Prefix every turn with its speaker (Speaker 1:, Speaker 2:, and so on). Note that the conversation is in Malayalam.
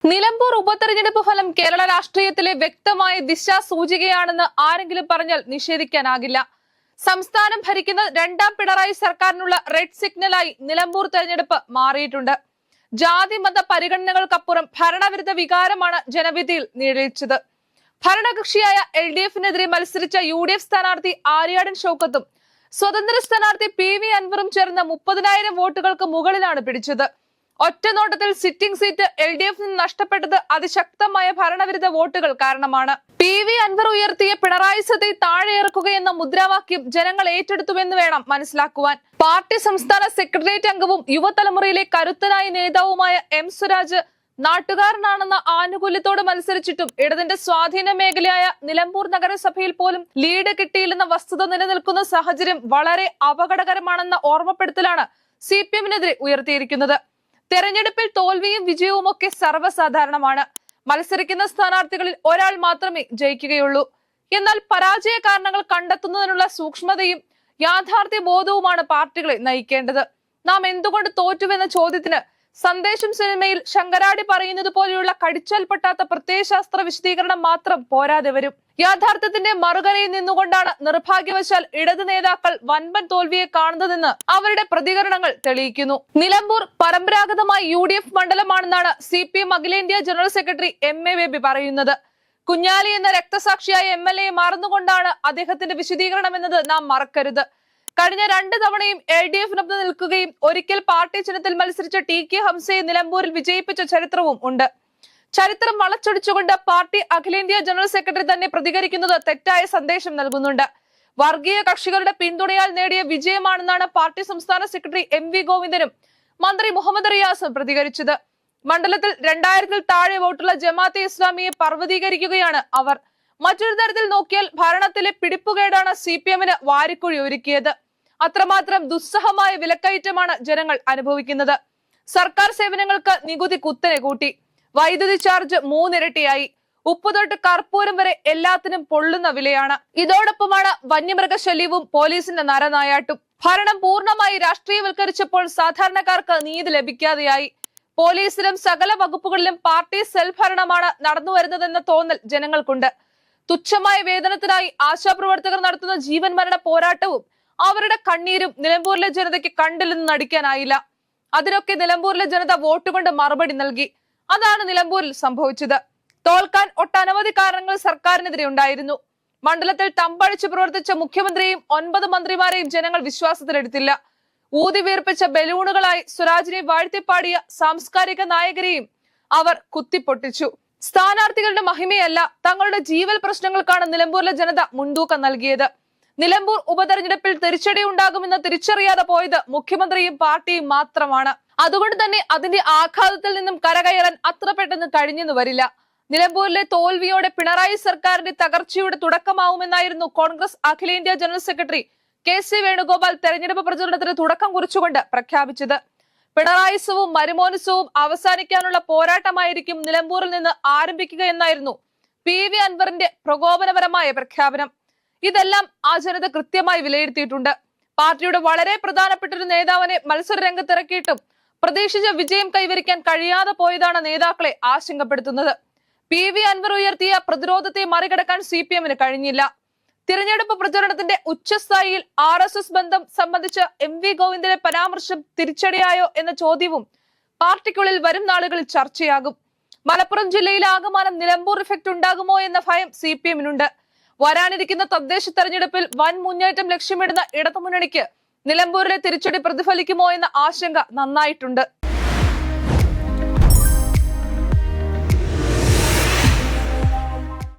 Speaker 1: നിലമ്പൂർ ഉപതെരഞ്ഞെടുപ്പ് ഫലം കേരള രാഷ്ട്രീയത്തിലെ വ്യക്തമായ ദിശാസൂചികയാണെന്ന് ആരെങ്കിലും പറഞ്ഞാൽ നിഷേധിക്കാനാകില്ല. സംസ്ഥാനം ഭരിക്കുന്ന രണ്ടാം പിണറായി സർക്കാരിനുള്ള റെഡ് സിഗ്നലായി നിലമ്പൂർ തെരഞ്ഞെടുപ്പ് മാറിയിട്ടുണ്ട്. ജാതി മത പരിഗണനകൾക്കപ്പുറം ഭരണവിരുദ്ധ വികാരമാണ് ജനവിധിയിൽ നിഴലിച്ചത്. ഭരണകക്ഷിയായ LDF-നെതിരെ മത്സരിച്ച UDF സ്ഥാനാർത്ഥി ആര്യാടൻ ഷൗക്കത്തും സ്വതന്ത്ര സ്ഥാനാർത്ഥി PV അൻവറും ചേർന്ന് 30,000 വോട്ടുകൾക്ക് മുകളിലാണ് പിടിച്ചത്. ഒറ്റനോട്ടത്തിൽ സിറ്റിംഗ് സീറ്റ് LDF-ന് നഷ്ടപ്പെട്ടത് അതിശക്തമായ ഭരണവിരുദ്ധ വോട്ടുകൾ കാരണമാണ്. PV അൻവർ ഉയർത്തിയ പിണറായി സത്തെ താഴെ ഇറക്കുകയെന്ന മുദ്രാവാക്യം ജനങ്ങൾ ഏറ്റെടുത്തുവെന്ന് വേണം മനസ്സിലാക്കുവാൻ. പാർട്ടി സംസ്ഥാന സെക്രട്ടേറിയറ്റ് അംഗവും യുവതലമുറയിലെ കരുത്തനായ നേതാവുമായ M സ്വരാജ് നാട്ടുകാരനാണെന്ന ആനുകൂല്യത്തോട് മത്സരിച്ചിട്ടും ഇടതിന്റെ സ്വാധീന മേഖലയായ നിലമ്പൂർ നഗരസഭയിൽ പോലും ലീഡ് കിട്ടിയില്ലെന്ന വസ്തുത നിലനിൽക്കുന്ന സാഹചര്യം വളരെ അപകടകരമാണെന്ന ഓർമ്മപ്പെടുത്തലാണ് CPM-നെതിരെ ഉയർത്തിയിരിക്കുന്നത്. തെരഞ്ഞെടുപ്പിൽ തോൽവിയും വിജയവും ഒക്കെ സർവ്വസാധാരണമാണ്. മത്സരിക്കുന്ന സ്ഥാനാർത്ഥികളിൽ ഒരാൾ മാത്രമേ ജയിക്കുകയുള്ളൂ. എന്നാൽ പരാജയ കാരണങ്ങൾ കണ്ടെത്തുന്നതിനുള്ള സൂക്ഷ്മതയും യാഥാർത്ഥ്യ ബോധവുമാണ് പാർട്ടികളെ നയിക്കേണ്ടത്. നാം എന്തുകൊണ്ട് തോറ്റുവെന്ന ചോദ്യത്തിന് സന്ദേശം സിനിമയിൽ ശങ്കരാടി പറയുന്നത് പോലെയുള്ള കടിച്ചാൽ പൊട്ടാത്ത പ്രത്യയശാസ്ത്ര വിശദീകരണം മാത്രം പോരാതെ വരും. യാഥാർത്ഥ്യത്തിന്റെ മറുകരയിൽ നിന്നുകൊണ്ടാണ് നിർഭാഗ്യവശാൽ ഇടത് നേതാക്കൾ വൻപൻ തോൽവിയെ കാണുന്നതെന്ന് അവരുടെ പ്രതികരണങ്ങൾ തെളിയിക്കുന്നു. നിലമ്പൂർ പരമ്പരാഗതമായി UDF മണ്ഡലമാണെന്നാണ് CPM അഖിലേന്ത്യാ ജനറൽ സെക്രട്ടറി MA ബേബി പറയുന്നത്. കുഞ്ഞാലി എന്ന രക്തസാക്ഷിയായ MLA മറന്നുകൊണ്ടാണ് അദ്ദേഹത്തിന്റെ വിശദീകരണം എന്നത് നാം മറക്കരുത്. കഴിഞ്ഞ 2 തവണയും LDF-നൊപ്പം നിൽക്കുകയും ഒരിക്കൽ പാർട്ടി ചിഹ്നത്തിൽ മത്സരിച്ച TK ഹംസയെ നിലമ്പൂരിൽ വിജയിപ്പിച്ച ചരിത്രവും ഉണ്ട്. ചരിത്രം വളച്ചൊടിച്ചുകൊണ്ട് പാർട്ടി അഖിലേന്ത്യാ ജനറൽ സെക്രട്ടറി തന്നെ പ്രതികരിക്കുന്നത് തെറ്റായ സന്ദേശം നൽകുന്നുണ്ട്. വർഗീയ കക്ഷികളുടെ പിന്തുണയാൽ നേടിയ വിജയമാണെന്നാണ് പാർട്ടി സംസ്ഥാന സെക്രട്ടറി MV ഗോവിന്ദനും മന്ത്രി മുഹമ്മദ് റിയാസും പ്രതികരിച്ചത്. മണ്ഡലത്തിൽ 2000-ൽ താഴെ വോട്ടുള്ള ജമാഅത്തെ ഇസ്ലാമിയെ പർവ്വതീകരിക്കുകയാണ് അവർ. മറ്റൊരു തരത്തിൽ നോക്കിയാൽ ഭരണത്തിലെ പിടിപ്പുകേടാണ് CPM-ന് വാരിക്കുഴി ഒരുക്കിയത്. അത്രമാത്രം ദുസ്സഹമായ വിലക്കയറ്റമാണ് ജനങ്ങൾ അനുഭവിക്കുന്നത്. സർക്കാർ സേവനങ്ങൾക്ക് നികുതി കുത്തനെ കൂട്ടി. വൈദ്യുതി ചാർജ് 3 ഇരട്ടിയായി. ഉപ്പ് തൊട്ട് കർപ്പൂരം വരെ എല്ലാത്തിനും പൊള്ളുന്ന വിലയാണ്. ഇതോടൊപ്പമാണ് വന്യമൃഗശല്യവും പോലീസിന്റെ നരനായാട്ടും. ഭരണം പൂർണ്ണമായി രാഷ്ട്രീയവൽക്കരിച്ചപ്പോൾ സാധാരണക്കാർക്ക് നീതി ലഭിക്കാതെയായി. പോലീസിലും സകല വകുപ്പുകളിലും പാർട്ടി സെൽഫ് ഭരണമാണ് നടന്നുവരുന്നതെന്ന തോന്നൽ ജനങ്ങൾക്കുണ്ട്. തുച്ഛമായ വേതനത്തിനായി ആശാപ്രവർത്തകർ നടത്തുന്ന ജീവൻ മരണ പോരാട്ടവും അവരുടെ കണ്ണീരും നിലമ്പൂരിലെ ജനതയ്ക്ക് കണ്ടില്ലെന്ന് നടിക്കാനായില്ല. അതിനൊക്കെ നിലമ്പൂരിലെ ജനത വോട്ടുകൊണ്ട് മറുപടി നൽകി. അതാണ് നിലമ്പൂരിൽ സംഭവിച്ചത്. തോൽക്കാൻ ഒട്ടനവധി കാരണങ്ങൾ സർക്കാരിനെതിരെ ഉണ്ടായിരുന്നു. മണ്ഡലത്തിൽ തമ്പഴിച്ച് പ്രവർത്തിച്ച മുഖ്യമന്ത്രിയെയും 9 മന്ത്രിമാരെയും ജനങ്ങൾ വിശ്വാസത്തിലെടുത്തില്ല. ഊതി വീർപ്പിച്ച ബലൂണുകളായി സ്വരാജിനെ വാഴ്ത്തിപ്പാടിയ സാംസ്കാരിക നായകരെയും അവർ കുത്തിപ്പൊട്ടിച്ചു. സ്ഥാനാർത്ഥികളുടെ മഹിമയല്ല, തങ്ങളുടെ ജീവൽ പ്രശ്നങ്ങൾക്കാണ് നിലമ്പൂരിലെ ജനത മുൻതൂക്കം നൽകിയത്. നിലമ്പൂർ ഉപതെരഞ്ഞെടുപ്പിൽ തിരിച്ചടി ഉണ്ടാകുമെന്ന് തിരിച്ചറിയാതെ പോയത് മുഖ്യമന്ത്രിയും പാർട്ടിയും മാത്രമാണ്. അതുകൊണ്ട് തന്നെ അതിന്റെ ആഘാതത്തിൽ നിന്നും കരകയറാൻ അത്ര പെട്ടെന്ന് കഴിഞ്ഞെന്ന് വരില്ല. നിലമ്പൂരിലെ തോൽവിയോടെ പിണറായി സർക്കാരിന്റെ തകർച്ചയുടെ തുടക്കമാവുമെന്നായിരുന്നു കോൺഗ്രസ് അഖിലേന്ത്യാ ജനറൽ സെക്രട്ടറി KC വേണുഗോപാൽ തെരഞ്ഞെടുപ്പ് പ്രചരണത്തിന് തുടക്കം കുറിച്ചുകൊണ്ട് പ്രഖ്യാപിച്ചത്. പിണറായിസവും മരുമോനിസവും അവസാനിക്കാനുള്ള പോരാട്ടമായിരിക്കും നിലമ്പൂരിൽ നിന്ന് ആരംഭിക്കുക എന്നായിരുന്നു PV അൻവറിന്റെ പ്രകോപനപരമായ പ്രഖ്യാപനം. ഇതെല്ലാം ആ ജനത കൃത്യമായി വിലയിരുത്തിയിട്ടുണ്ട്. പാർട്ടിയുടെ വളരെ പ്രധാനപ്പെട്ട ഒരു നേതാവിനെ മത്സര രംഗത്തിറക്കിയിട്ടും പ്രതീക്ഷിച്ച വിജയം കൈവരിക്കാൻ കഴിയാതെ പോയതാണ് നേതാക്കളെ ആശങ്കപ്പെടുത്തുന്നത്. PV അൻവർ ഉയർത്തിയ പ്രതിരോധത്തെ മറികടക്കാൻ CPM-ന് കഴിഞ്ഞില്ല. തിരഞ്ഞെടുപ്പ് പ്രചരണത്തിന്റെ ഉച്ചസ്ഥായിയിൽ RSS ബന്ധം സംബന്ധിച്ച MV ഗോവിന്ദന്റെ പരാമർശം തിരിച്ചടിയായോ എന്ന ചോദ്യവും പാർട്ടിക്കുള്ളിൽ വരും നാളുകളിൽ ചർച്ചയാകും. മലപ്പുറം ജില്ലയിൽ ആകമാനം നിലമ്പൂർ ഇഫക്ട് ഉണ്ടാകുമോ എന്ന ഭയം CPM-നുണ്ട്. വരാനിരിക്കുന്ന തദ്ദേശ തെരഞ്ഞെടുപ്പിൽ വൻ മുന്നേറ്റം ലക്ഷ്യമിടുന്ന ഇടതുമുന്നണിക്ക് നിലമ്പൂരിലെ തിരിച്ചടി പ്രതിഫലിക്കുമോ എന്ന ആശങ്ക നന്നായിട്ടുണ്ട്.